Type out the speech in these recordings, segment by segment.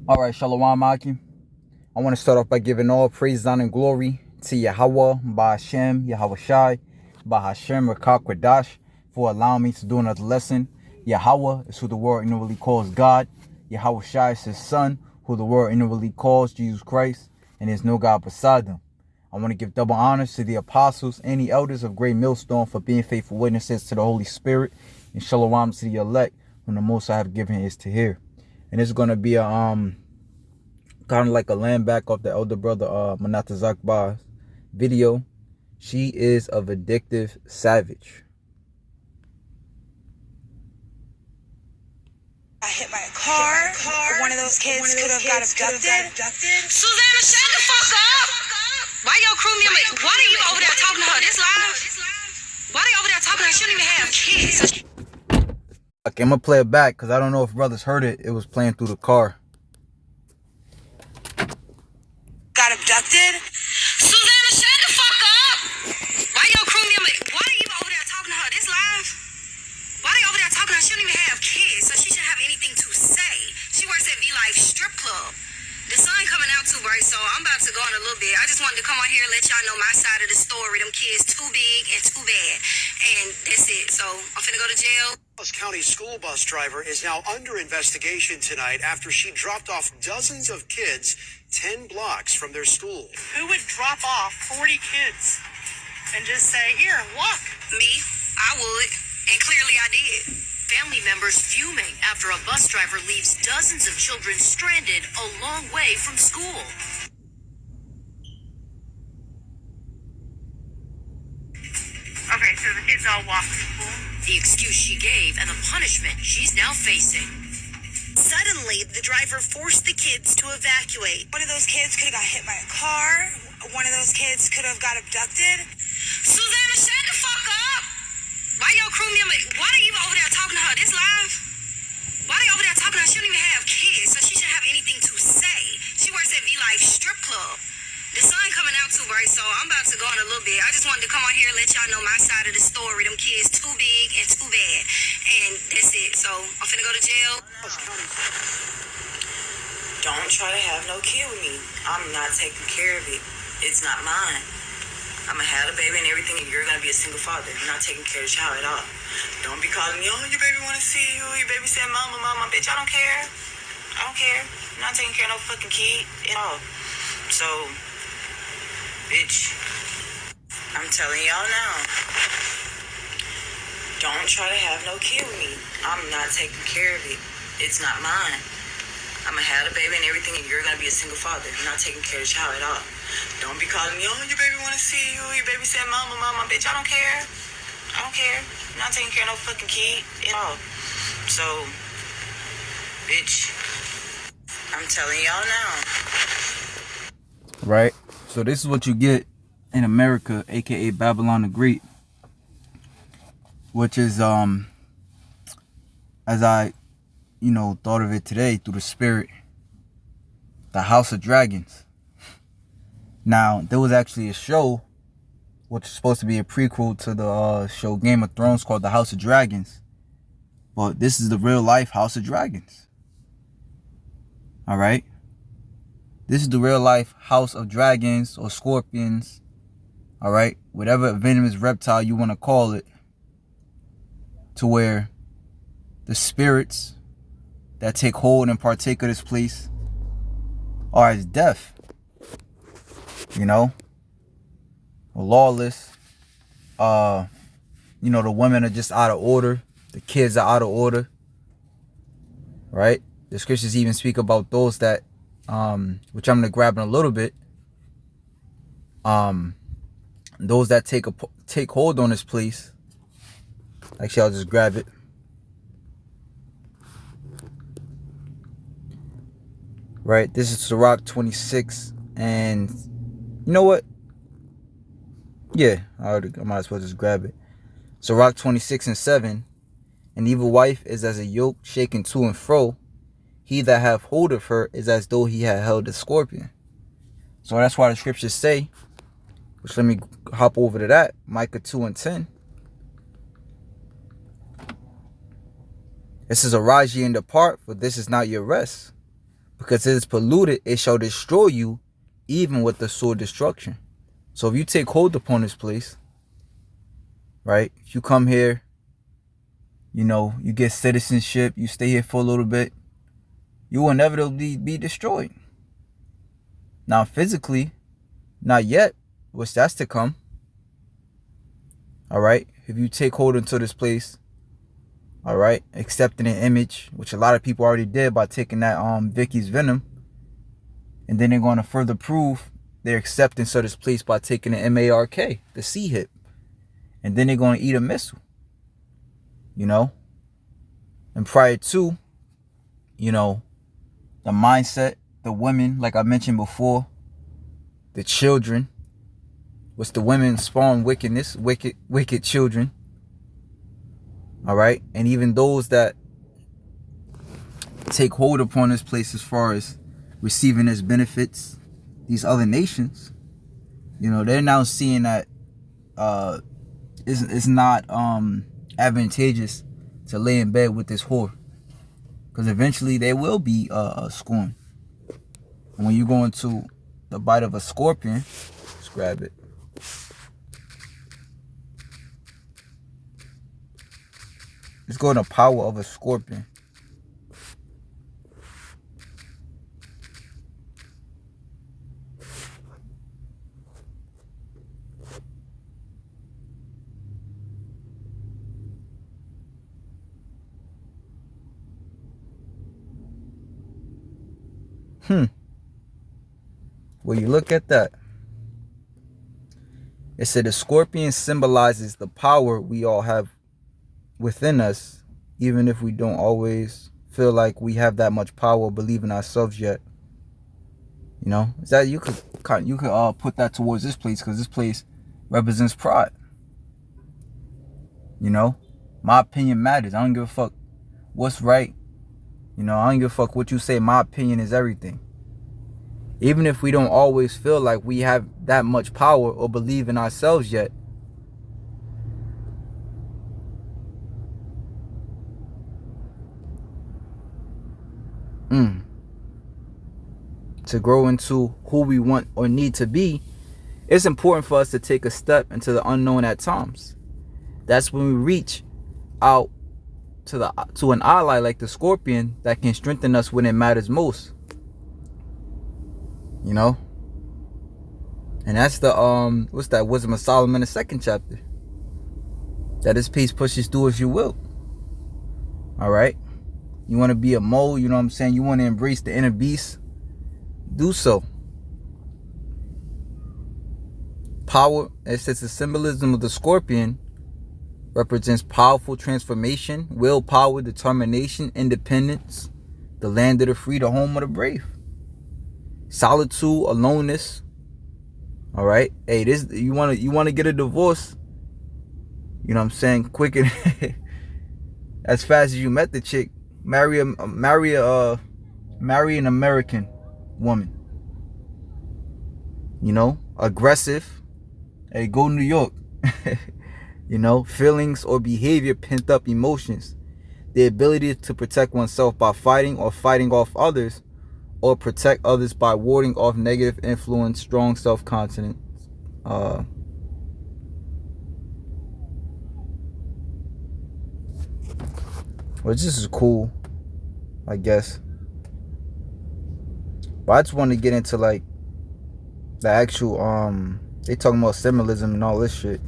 All right, Shalom Akim. I want to start off by giving all praise, honor, and glory to Yahweh, Ba'ashem, Yahweh Shai, Bahashem, Rakak Kwadash, for allowing me to do another lesson. Yahweh is who the world inwardly calls God. Yahweh Shai is his son, who the world inwardly calls Jesus Christ, and there's no God beside them. I want to give double honors to the apostles and the elders of Great Millstone for being faithful witnesses to the Holy Spirit, and Shalom to the elect, whom the most I have given is to hear. And it's going to be a kind of like a land back of the elder brother Manata Zakbar's video. She is a vindictive savage. I hit my car. One of those kids could have got abducted. Susanna, shut the fuck up! Why your crew member? Why are you over there talking to her? This live? Why they over there talking to her? She don't even have kids. Okay, I'm gonna play it back because I don't know if brothers heard it. It was playing through the car. Got abducted? Susanna, shut the fuck up! Why your crew member? Why are you over there talking to her? This live? Why they over there talking to her? She don't even have kids, so she shouldn't have anything to say. She works at V-Life Strip Club. The sun coming out too bright, so I'm about to go in a little bit. I just wanted to come on here and let y'all know my side of the story. Them kids too big and too bad. And that's it. So I'm finna go to jail. Dallas County school bus driver is now under investigation tonight after she dropped off dozens of kids 10 blocks from their school. Who would drop off 40 kids and just say, here, walk? Me, I would. And clearly I did. Family members fuming after a bus driver leaves dozens of children stranded a long way from school. Okay, so the kids all walked to school. The excuse she gave and the punishment she's now facing. Suddenly, the driver forced the kids to evacuate. One of those kids could have got hit by a car. One of those kids could have got abducted. Susanna, shut the fuck up! Why your crew member? Why are you over there talking to her? This live? Why they over there talking to her? She don't even have kids, so she shouldn't have anything to say. She works at V-Life Strip Club. The sun coming out too bright, so I'm about to go in a little bit. I just wanted to come on here and let y'all know my side of the story. Them kids too big and too bad. And that's it. So I'm finna go to jail. Don't try to have no kid with me. I'm not taking care of it. It's not mine. I'm gonna have a baby and everything, and you're gonna be a single father. You're not taking care of the child at all. Don't be calling me, oh, your baby wanna see you. Your baby said, mama, mama. Bitch, I don't care. I don't care. I'm not taking care of no fucking kid at all. So, bitch, I'm telling y'all now. Don't try to have no kid with me. I'm not taking care of it. It's not mine. I'm gonna have a baby and everything, and you're gonna be a single father. You're not taking care of the child at all. Don't be calling me, oh, your baby wanna see you. Your baby said, mama, mama. Bitch, I don't care. I don't care. I'm not taking care of no fucking kid at all. So, bitch, I'm telling y'all now. Right? So this is what you get in America, aka Babylon the Great. Which is as I thought of it today through the spirit, the House of Dragons. Now, there was actually a show which is supposed to be a prequel to the show Game of Thrones called The House of Dragons. But this is the real life House of Dragons. Alright? This is the real life House of Dragons or Scorpions. Alright? Whatever venomous reptile you want to call it. To where the spirits that take hold and partake of this place are as death. Lawless. The women are just out of order. The kids are out of order. Right? The scriptures even speak about those that, which I'm going to grab in a little bit. Those that take hold on this place. Actually, I'll just grab it. Right, this is Sirach 26, and you know what? Yeah, I might as well just grab it. Sirach 26:7, an evil wife is as a yoke shaken to and fro. He that hath hold of her is as though he had held a scorpion. So that's why the scriptures say, which let me hop over to that, Micah 2:10. It says, arise ye and depart, for this is not your rest. Because it is polluted, it shall destroy you, even with the sword destruction. So if you take hold upon this place, right? If you come here, you get citizenship, you stay here for a little bit, you will inevitably be destroyed. Now, physically, not yet, which that's to come. All right? If you take hold into this place, all right, accepting an image, which a lot of people already did by taking that Vicky's venom, and then they're going to further prove their acceptance of this place by taking the MARK, the C hip, and then they're going to eat a missile, and prior to, the mindset, the women, like I mentioned before, the children, which the women spawn wickedness, wicked children. All right. And even those that take hold upon this place as far as receiving its benefits, these other nations, they're now seeing that it's not advantageous to lay in bed with this whore, because eventually they will be scorned. And when you go into the bite of a scorpion, let's grab it. Let's go to the power of a scorpion. Well, you look at that. It said the scorpion symbolizes the power we all have within us, even if we don't always feel like we have that much power or believe in ourselves yet. Is that you could put that towards this place, because this place represents pride. My opinion matters. I don't give a fuck what's right. I don't give a fuck what you say. My opinion is everything. Even if we don't always feel like we have that much power or believe in ourselves yet. To grow into who we want or need to be, it's important for us to take a step into the unknown at times. That's when we reach out to an ally like the scorpion that can strengthen us when it matters most. And that's the what's that, Wisdom of Solomon, the 2nd chapter. That his peace pushes through if you will. All right. You want to be a mole, you know what I'm saying? You want to embrace the inner beast, do so. Power, it says the symbolism of the scorpion represents powerful transformation, willpower, determination, independence, the land of the free, the home of the brave. Solitude, aloneness. All right. Hey, this you want to get a divorce, you know what I'm saying, quick and as fast as you met the chick, marry an American woman. Aggressive. Hey, go New York. Feelings or behavior, pent up emotions, the ability to protect oneself by fighting or fighting off others, or protect others by warding off negative influence, strong self-confidence. Which this is cool, I guess. But I just want to get into like the actual they talking about symbolism and all this shit.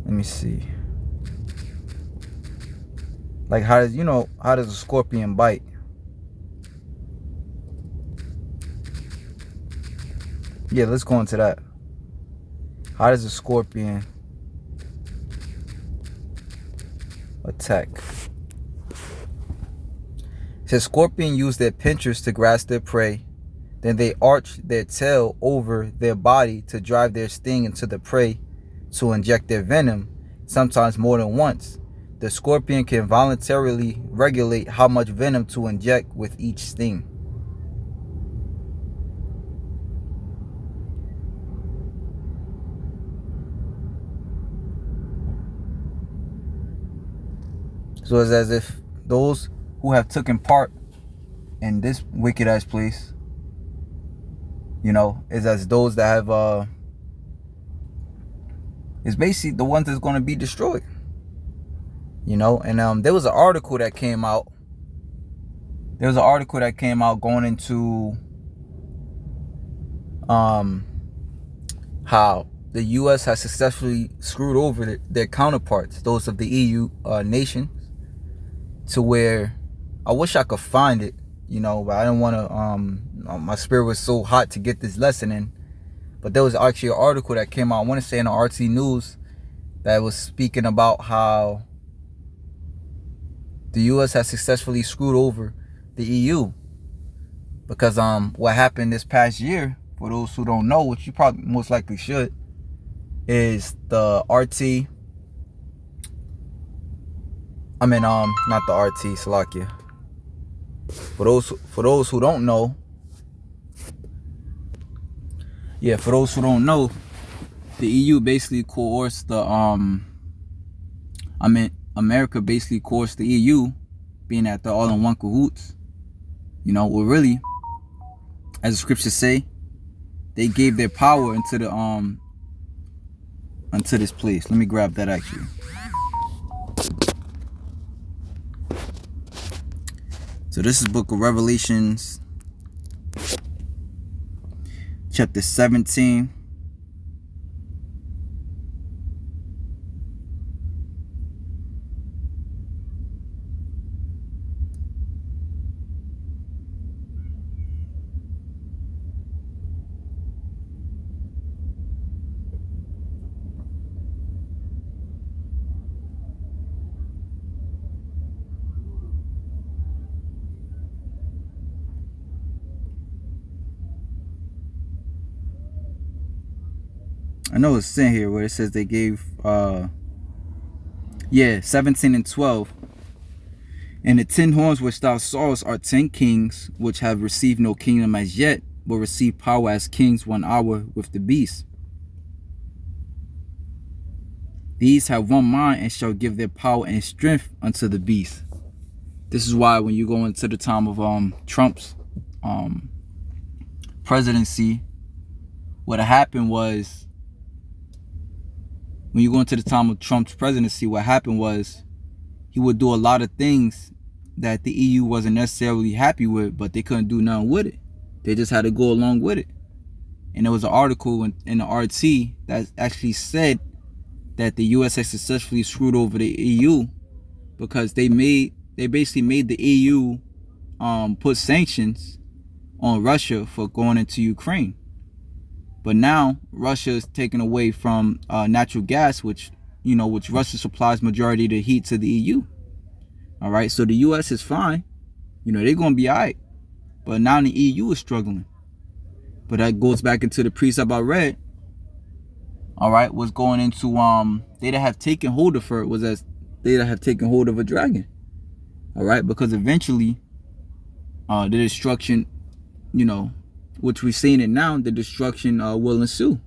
Let me see. Like how does a scorpion bite? Yeah, let's go into that. How does a scorpion attack? It says scorpion use their pinchers to grasp their prey. Then they arch their tail over their body to drive their sting into the prey to inject their venom, sometimes more than once. The scorpion can voluntarily regulate how much venom to inject with each sting. So it's as if those who have taken part in this wicked ass place, is as those that have is basically the ones that's going to be destroyed. And there was an article that came out. Going into how the U.S. has successfully screwed over their counterparts, those of the EU nations, to where I wish I could find it, but I didn't want to. My spirit was so hot to get this lesson in. But there was actually an article that came out, I want to say in the RT News, that was speaking about how the U.S. has successfully screwed over the EU. Because what happened this past year, for those who don't know, which you probably most likely should, is the RT. Not the RT, Salakia. For those who don't know, the EU basically coerced America basically coerced the EU, being that they're all in one cahoots. Well, really, as the scriptures say, they gave their power into this place. Let me grab that actually. So this is Book of Revelations, chapter 17. I know it's in here where it says they gave 17 and 12. And the 10 horns which thou sawest are 10 kings, which have received no kingdom as yet, but receive power as kings 1 hour with the beast. These have one mind and shall give their power and strength unto the beast. This is why when you go into the time of Trump's presidency, what happened was, when you go into the time of Trump's presidency, what happened was he would do a lot of things that the EU wasn't necessarily happy with, but they couldn't do nothing with it. They just had to go along with it. And there was an article in the RT that actually said that the US has successfully screwed over the EU because they basically made the EU put sanctions on Russia for going into Ukraine. But now Russia is taken away from natural gas, which Russia supplies majority of the heat to the EU. All right, so the US is fine. They're going to be all right. But now the EU is struggling. But that goes back into the precept I read. All right, what's going into they that have taken hold of her was as they that have taken hold of a dragon. All right, because eventually the destruction, which we're seeing it now, the destruction will ensue.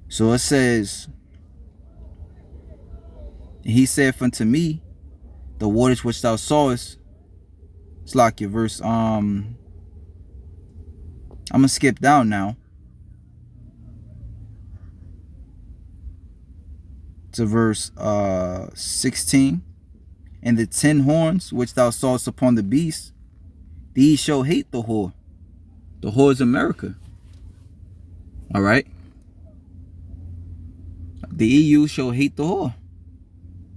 So it says, and he said unto me, the waters which thou sawest, it's like your verse, I'm gonna skip down now to verse 16. And the 10 horns which thou sawest upon the beast, these shall hate the whore. The whore is America. All right. The EU shall hate the whore.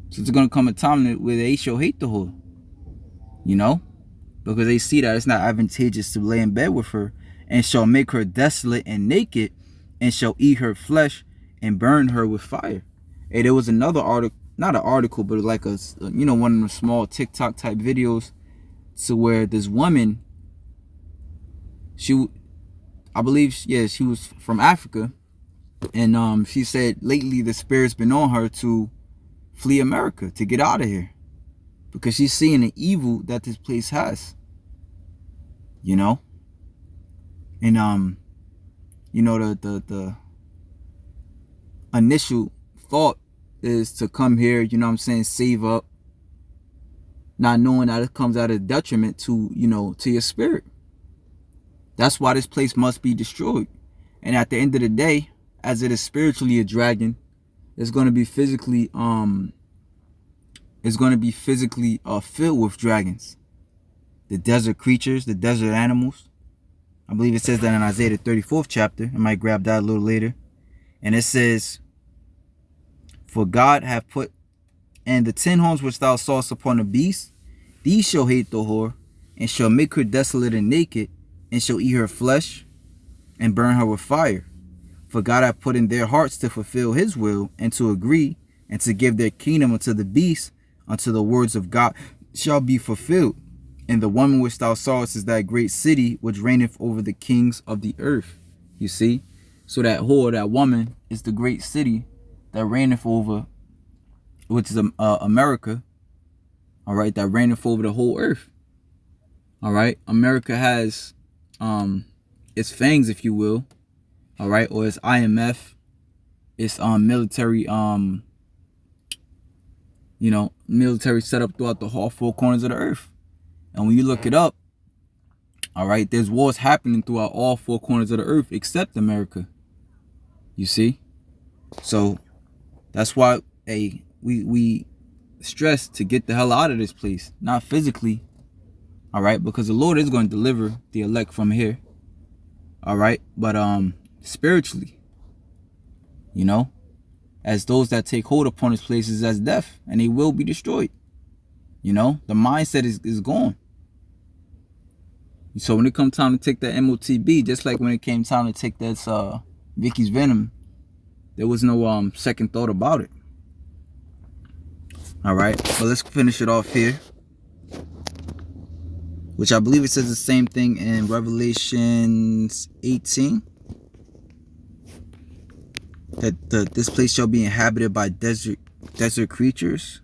So it's going to come a time where they shall hate the whore. Because they see that it's not advantageous to lay in bed with her, and shall make her desolate and naked, and shall eat her flesh and burn her with fire. Hey, there was another article, not an article, but like one of the small TikTok type videos, to where this woman, I believe she was from Africa, and she said lately the spirit's been on her to flee America, to get out of here, because she's seeing the evil that this place has, and the initial thought is to come here, save up, not knowing that it comes at a detriment to, to your spirit. That's why this place must be destroyed. And at the end of the day, as it is spiritually a dragon, it's going to be physically filled with dragons. The desert creatures, the desert animals. I believe it says that in Isaiah the 34th chapter. I might grab that a little later. And it says, for God hath put, and the 10 horns which thou sawest upon the beast, these shall hate the whore, and shall make her desolate and naked, and shall eat her flesh, and burn her with fire. For God hath put in their hearts to fulfill his will, and to agree, and to give their kingdom unto the beast, until the words of God shall be fulfilled. And the woman which thou sawest is that great city, which reigneth over the kings of the earth. You see? So that whore, that woman, is the great city that reigneth over, which is America. All right, that reigneth over the whole earth. All right, America has its fangs, if you will. All right, or its IMF, its military, military set up throughout the whole four corners of the earth. And when you look it up, all right, there's wars happening throughout all four corners of the earth except America. You see? So that's why we stress to get the hell out of this place. Not physically, all right, because the Lord is going to deliver the elect from here. All right, but spiritually, as those that take hold upon this place is as death, and they will be destroyed. The mindset is gone. So when it comes time to take that MOTB, just like when it came time to take that Vicky's Venom, there was no second thought about it. All right, but let's finish it off here, which I believe it says the same thing in Revelations 18, that this place shall be inhabited by desert creatures.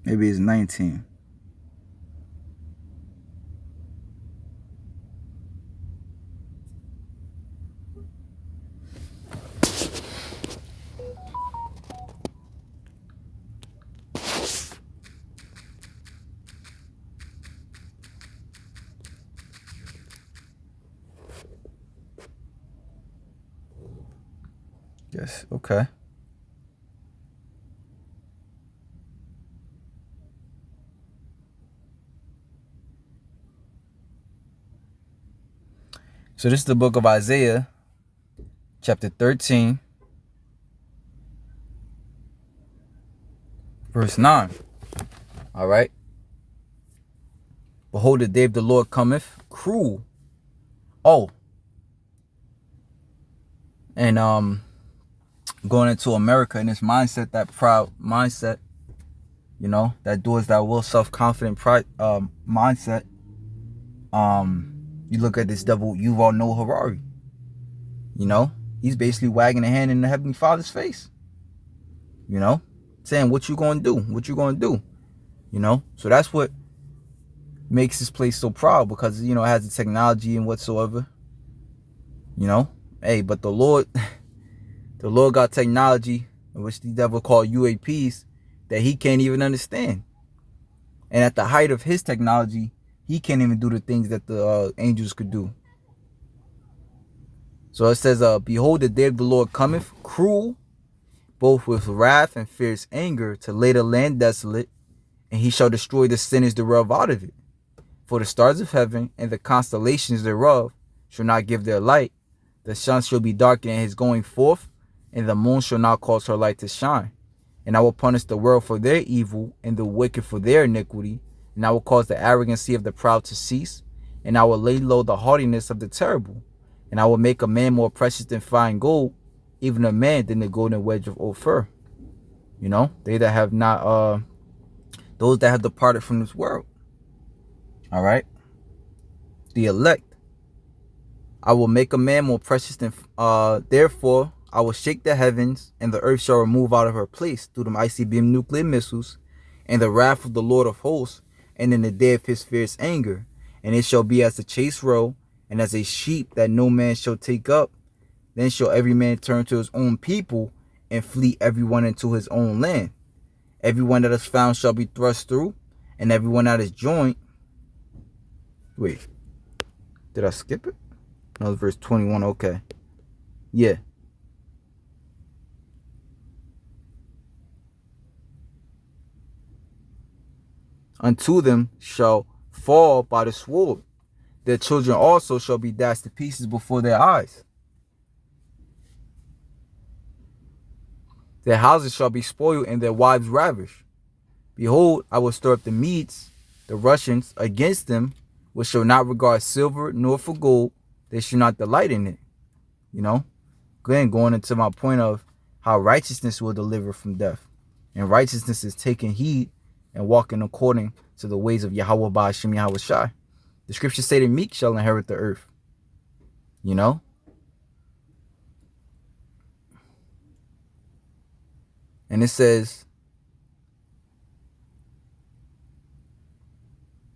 Maybe it's 19. Yes, okay. So this is the book of Isaiah, chapter 13, verse 9. All right. Behold, the day of the Lord cometh, cruel. Oh. And going into America in this mindset, that proud mindset, that doers that will, self-confident pride mindset. You look at this devil, Yuval Noah Harari. He's basically wagging a hand in the Heavenly Father's face. Saying, what you gonna do? What you gonna do? So that's what makes this place so proud, because, it has the technology and whatsoever. Hey, but the Lord got technology, which the devil called UAPs, that he can't even understand. And at the height of his technology, he can't even do the things that the angels could do. So it says, behold, the day of the Lord cometh, cruel, both with wrath and fierce anger, to lay the land desolate, and he shall destroy the sinners thereof out of it. For the stars of heaven and the constellations thereof shall not give their light. The sun shall be darkened in his going forth, and the moon shall not cause her light to shine. And I will punish the world for their evil, and the wicked for their iniquity. And I will cause the arrogancy of the proud to cease, and I will lay low the haughtiness of the terrible. And I will make a man more precious than fine gold, even a man than the golden wedge of Ophir. They that have not, those that have departed from this world. All right. The elect. I will make a man more precious than, therefore, I will shake the heavens, and the earth shall remove out of her place through the ICBM nuclear missiles, and the wrath of the Lord of hosts, and in the day of his fierce anger. And it shall be as a chase row, and as a sheep that no man shall take up. Then shall every man turn to his own people, and flee everyone into his own land. Everyone that is found shall be thrust through, and everyone that is joined. Wait, did I skip it? No, verse 21. Okay. Yeah. Unto them shall fall by the sword. Their children also shall be dashed to pieces before their eyes. Their houses shall be spoiled, and their wives ravished. Behold, I will stir up the Medes, the Russians, against them, which shall not regard silver nor for gold. They shall not delight in it. You know? Again, going into my point of how righteousness will deliver from death. And righteousness is taking heed and walking according to the ways of Yahweh Ba'ashem Yahweh Shai. The scriptures say the meek shall inherit the earth. You know? And it says,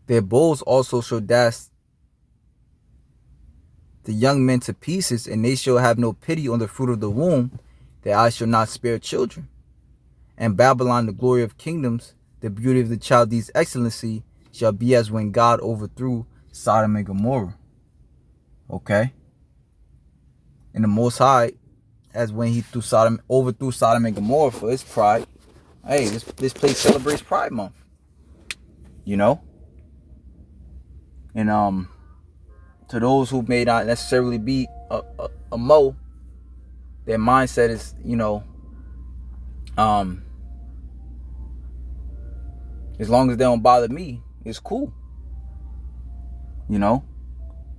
their bulls also shall dash the young men to pieces, and they shall have no pity on the fruit of the womb, that I shall not spare children. And Babylon, the glory of kingdoms, the beauty of the Chaldees' excellency, shall be as when God overthrew Sodom and Gomorrah. Okay? And the Most High, as when he overthrew Sodom and Gomorrah for his pride. Hey, this place celebrates Pride Month. You know? And to those who may not necessarily be a Mo, their mindset is, you know, as long as they don't bother me, it's cool. You know?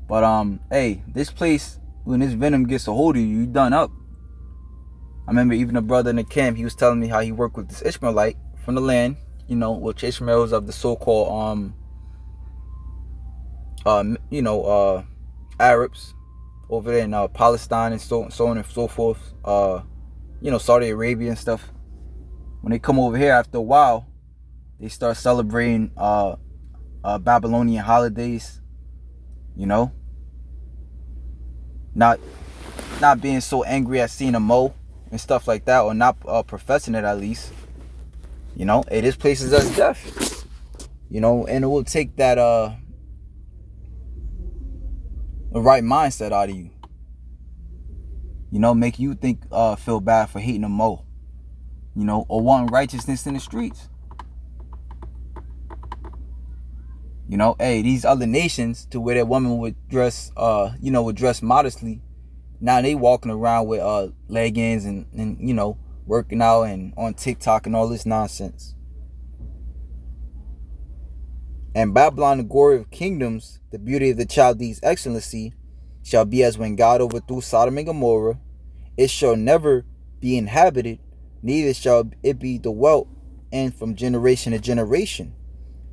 But hey, this place, when this venom gets a hold of you, you done up. I remember even a brother in the camp, he was telling me how he worked with this Ishmaelite from the land, you know, which Ishmael is of the so-called Arabs over there in Palestine and so on and so forth. You know, Saudi Arabia and stuff. When they come over here, after a while, they start celebrating Babylonian holidays. You know, not being so angry at seeing a Mo and stuff like that, or not professing it at least. You know, hey, this place is us deaf. You know, and it will take that the right mindset out of you. You know, make you think feel bad for hating a Mo. You know, or wanting righteousness in the streets. You know, hey, these other nations, to where that woman would dress, would dress modestly. Now they walking around with leggings and you know, working out and on TikTok and all this nonsense. And Babylon, the glory of kingdoms, the beauty of the Chaldees' excellency, shall be as when God overthrew Sodom and Gomorrah. It shall never be inhabited, neither shall it be dwelt in from generation to generation.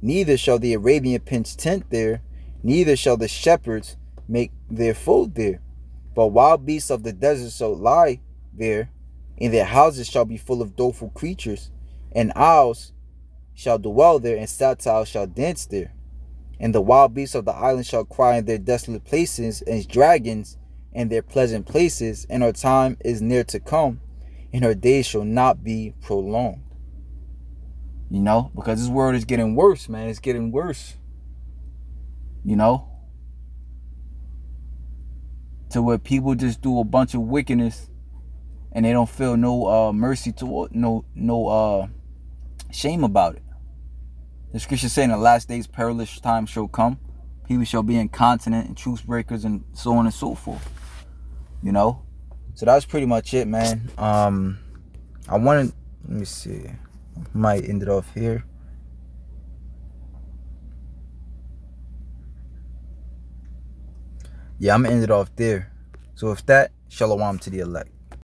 Neither shall the Arabian pitch tent there, neither shall the shepherds make their fold there. But wild beasts of the desert shall lie there, and their houses shall be full of doleful creatures, and owls shall dwell there, and satires shall dance there. And the wild beasts of the island shall cry in their desolate places, and dragons in their pleasant places, and her time is near to come, and her days shall not be prolonged. You know, because this world is getting worse, man. It's getting worse. You know? To where people just do a bunch of wickedness and they don't feel no mercy toward, no shame about it. The scripture saying the last days perilous times shall come. People shall be incontinent and truce breakers and so on and so forth. You know? So that's pretty much it, man. Let me see. Might end it off here. Yeah, I'm gonna end it off there. So with that, shalom to the elect.